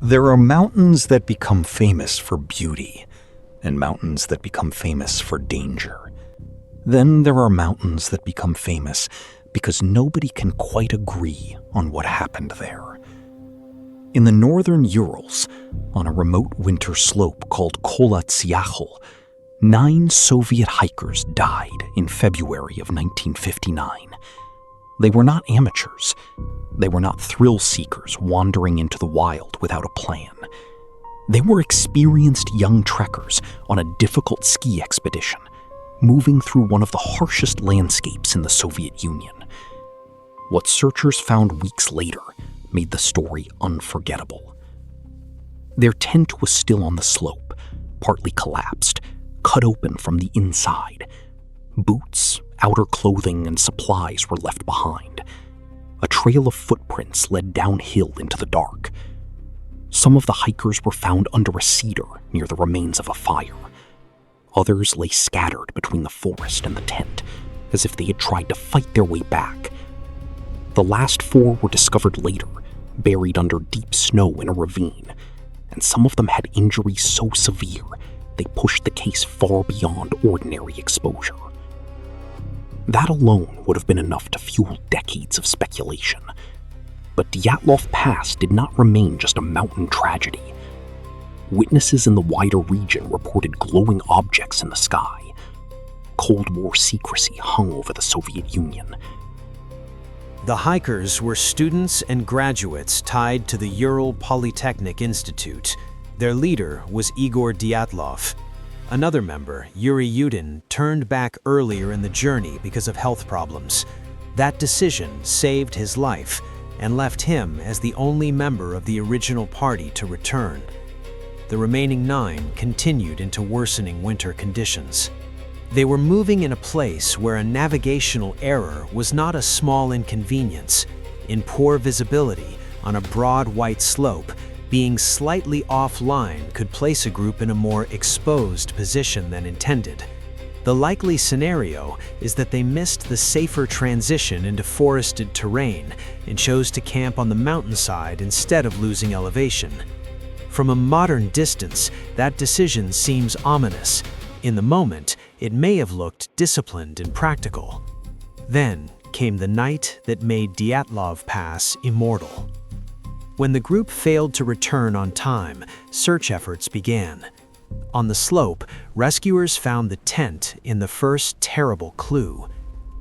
There are mountains that become famous for beauty, and mountains that become famous for danger. Then there are mountains that become famous because nobody can quite agree on what happened there. In the northern Urals, on a remote winter slope called Kolatsiakhl, 9 Soviet hikers died in February of 1959. They were not amateurs. They were not thrill seekers wandering into the wild without a plan. They were experienced young trekkers on a difficult ski expedition, moving through one of the harshest landscapes in the Soviet Union. What searchers found weeks later made the story unforgettable. Their tent was still on the slope, partly collapsed, cut open from the inside. Boots, outer clothing, and supplies were left behind. A trail of footprints led downhill into the dark. Some of the hikers were found under a cedar near the remains of a fire. Others lay scattered between the forest and the tent, as if they had tried to fight their way back. The last 4 were discovered later, buried under deep snow in a ravine, and some of them had injuries so severe they pushed the case far beyond ordinary exposure. That alone would have been enough to fuel decades of speculation. But Dyatlov Pass did not remain just a mountain tragedy. Witnesses in the wider region reported glowing objects in the sky. Cold War secrecy hung over the Soviet Union. The hikers were students and graduates tied to the Ural Polytechnic Institute. Their leader was Igor Dyatlov. Another member, Yuri Yudin, turned back earlier in the journey because of health problems. That decision saved his life and left him as the only member of the original party to return. The remaining 9 continued into worsening winter conditions. They were moving in a place where a navigational error was not a small inconvenience. In poor visibility, on a broad white slope, being slightly offline could place a group in a more exposed position than intended. The likely scenario is that they missed the safer transition into forested terrain and chose to camp on the mountainside instead of losing elevation. From a modern distance, that decision seems ominous. In the moment, it may have looked disciplined and practical. Then came the night that made Dyatlov Pass immortal. When the group failed to return on time, search efforts began. On the slope, rescuers found the tent in the first terrible clue.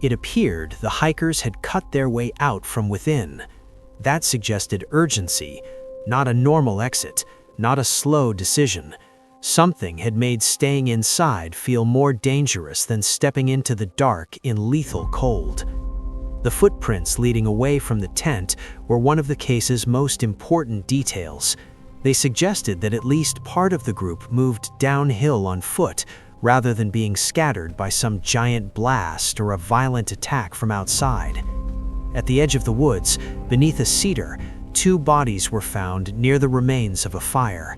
It appeared the hikers had cut their way out from within. That suggested urgency, not a normal exit, not a slow decision. Something had made staying inside feel more dangerous than stepping into the dark in lethal cold. The footprints leading away from the tent were one of the case's most important details. They suggested that at least part of the group moved downhill on foot rather than being scattered by some giant blast or a violent attack from outside. At the edge of the woods, beneath a cedar, 2 bodies were found near the remains of a fire.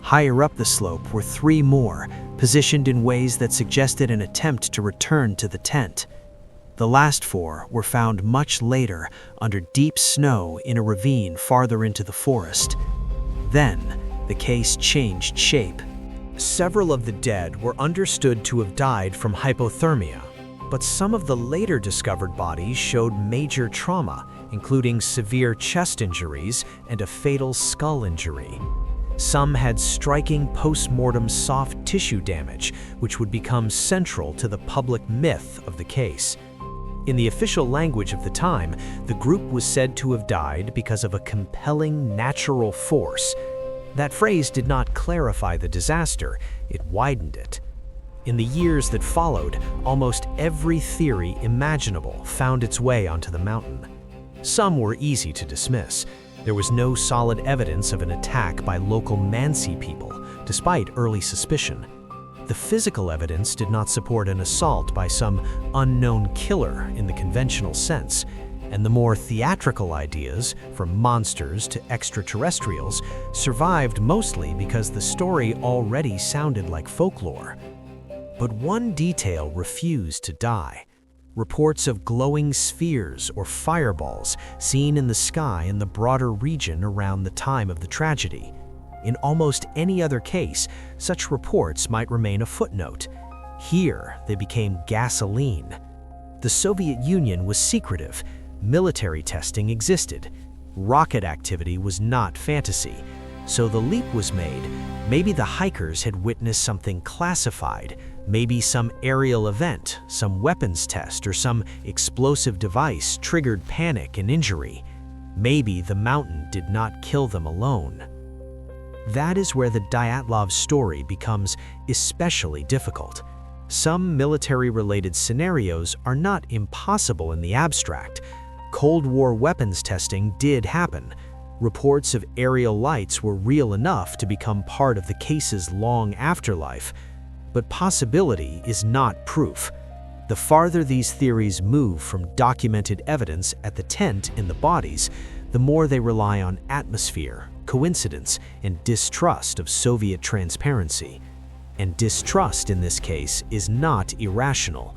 Higher up the slope were 3 more, positioned in ways that suggested an attempt to return to the tent. The last 4 were found much later under deep snow in a ravine farther into the forest. Then, the case changed shape. Several of the dead were understood to have died from hypothermia, but some of the later discovered bodies showed major trauma, including severe chest injuries and a fatal skull injury. Some had striking post-mortem soft tissue damage, which would become central to the public myth of the case. In the official language of the time, the group was said to have died because of a compelling natural force. That phrase did not clarify the disaster, it widened it. In the years that followed, almost every theory imaginable found its way onto the mountain. Some were easy to dismiss. There was no solid evidence of an attack by local Mansi people, despite early suspicion. The physical evidence did not support an assault by some unknown killer in the conventional sense, and the more theatrical ideas, from monsters to extraterrestrials, survived mostly because the story already sounded like folklore. But one detail refused to die: Reports of glowing spheres or fireballs seen in the sky in the broader region around the time of the tragedy. In almost any other case, such reports might remain a footnote. Here, they became gasoline. The Soviet Union was secretive. Military testing existed. Rocket activity was not fantasy. So the leap was made. Maybe the hikers had witnessed something classified, maybe some aerial event, some weapons test, or some explosive device triggered panic and injury. Maybe the mountain did not kill them alone. That is where the Dyatlov story becomes especially difficult. Some military-related scenarios are not impossible in the abstract. Cold War weapons testing did happen. Reports of aerial lights were real enough to become part of the case's long afterlife. But possibility is not proof. The farther these theories move from documented evidence at the tent in the bodies, the more they rely on atmosphere, coincidence, and distrust of Soviet transparency. And distrust in this case is not irrational.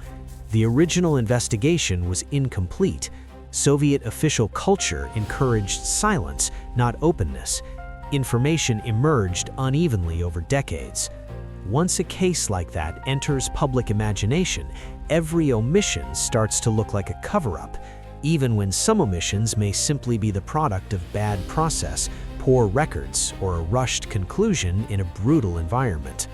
The original investigation was incomplete. Soviet official culture encouraged silence, not openness. Information emerged unevenly over decades. Once a case like that enters public imagination, every omission starts to look like a cover-up, even when some omissions may simply be the product of bad process, poor records, or a rushed conclusion in a brutal environment.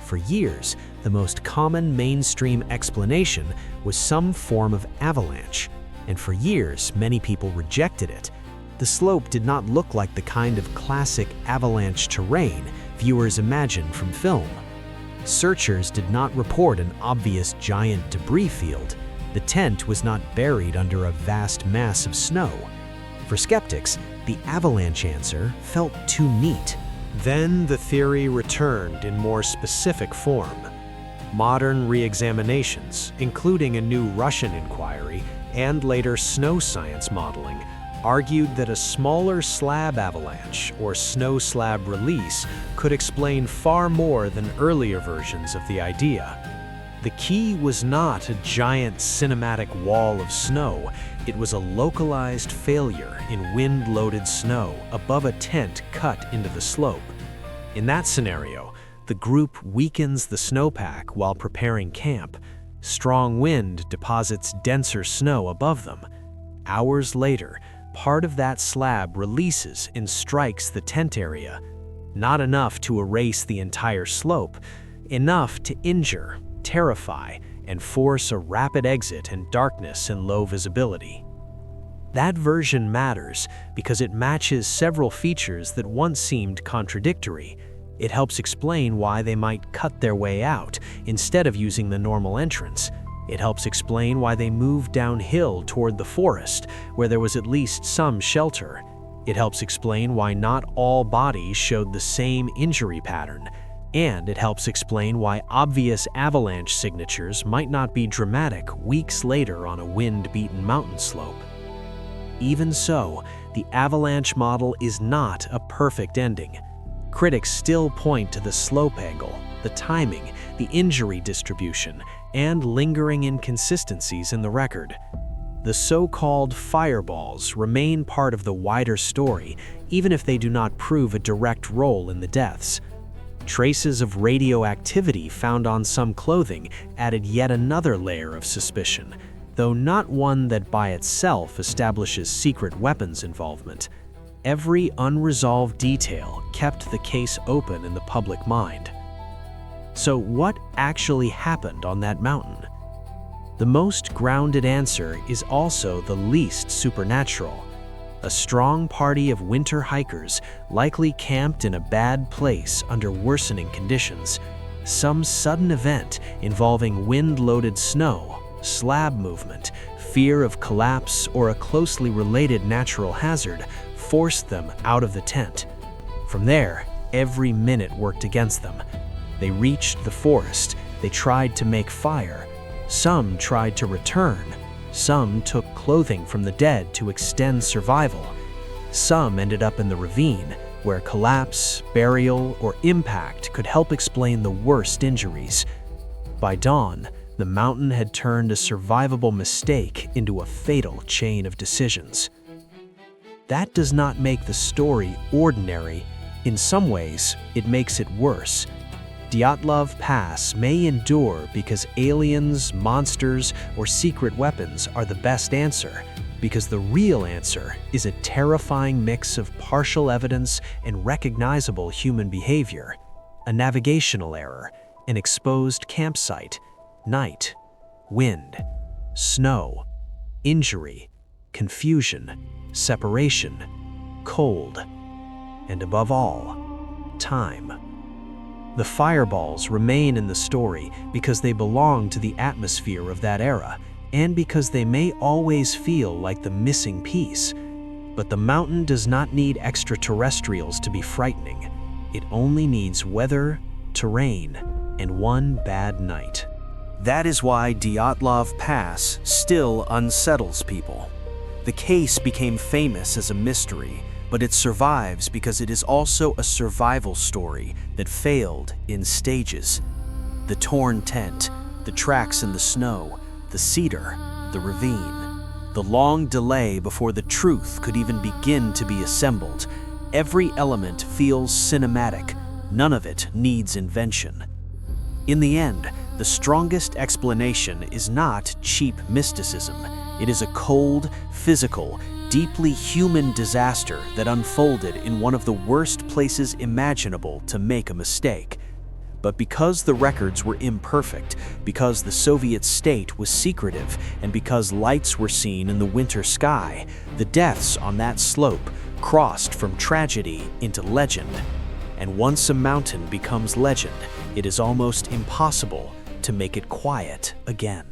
For years, the most common mainstream explanation was some form of avalanche, and for years, many people rejected it. The slope did not look like the kind of classic avalanche terrain viewers imagine from film. Searchers did not report an obvious giant debris field. The tent was not buried under a vast mass of snow. For skeptics, the avalanche answer felt too neat. Then the theory returned in more specific form. Modern re-examinations, including a new Russian inquiry and later snow science modeling, argued that a smaller slab avalanche or snow slab release could explain far more than earlier versions of the idea. The key was not a giant cinematic wall of snow. It was a localized failure in wind-loaded snow above a tent cut into the slope. In that scenario, the group weakens the snowpack while preparing camp. Strong wind deposits denser snow above them. Hours later, part of that slab releases and strikes the tent area. Not enough to erase the entire slope, enough to injure, terrify, and force a rapid exit in darkness and low visibility. That version matters because it matches several features that once seemed contradictory. It helps explain why they might cut their way out instead of using the normal entrance. It helps explain why they moved downhill toward the forest, where there was at least some shelter. It helps explain why not all bodies showed the same injury pattern. And it helps explain why obvious avalanche signatures might not be dramatic weeks later on a wind-beaten mountain slope. Even so, the avalanche model is not a perfect ending. Critics still point to the slope angle, the timing, the injury distribution, and lingering inconsistencies in the record. The so-called fireballs remain part of the wider story, even if they do not prove a direct role in the deaths. Traces of radioactivity found on some clothing added yet another layer of suspicion, though not one that by itself establishes secret weapons involvement. Every unresolved detail kept the case open in the public mind. So what actually happened on that mountain? The most grounded answer is also the least supernatural. A strong party of winter hikers likely camped in a bad place under worsening conditions. Some sudden event involving wind-loaded snow, slab movement, fear of collapse, or a closely related natural hazard forced them out of the tent. From there, every minute worked against them. They reached the forest. They tried to make fire. Some tried to return. Some took clothing from the dead to extend survival. Some ended up in the ravine, where collapse, burial, or impact could help explain the worst injuries. By dawn, The mountain had turned a survivable mistake into a fatal chain of decisions. That does not make the story ordinary. In some ways, it makes it worse. Dyatlov Pass may endure because aliens, monsters, or secret weapons are the best answer, because the real answer is a terrifying mix of partial evidence and recognizable human behavior. A navigational error, an exposed campsite, night, wind, snow, injury, confusion, separation, cold, and above all, time. The fireballs remain in the story because they belong to the atmosphere of that era, and because they may always feel like the missing piece. But the mountain does not need extraterrestrials to be frightening. It only needs weather, terrain, and one bad night. That is why Dyatlov Pass still unsettles people. The case became famous as a mystery, but it survives because it is also a survival story that failed in stages. The torn tent, the tracks in the snow, the cedar, the ravine, the long delay before the truth could even begin to be assembled. Every element feels cinematic. None of it needs invention. In the end, the strongest explanation is not cheap mysticism. It is a cold, physical, deeply human disaster that unfolded in one of the worst places imaginable to make a mistake. But because the records were imperfect, because the Soviet state was secretive, and because lights were seen in the winter sky, the deaths on that slope crossed from tragedy into legend. And once a mountain becomes legend, it is almost impossible to make it quiet again.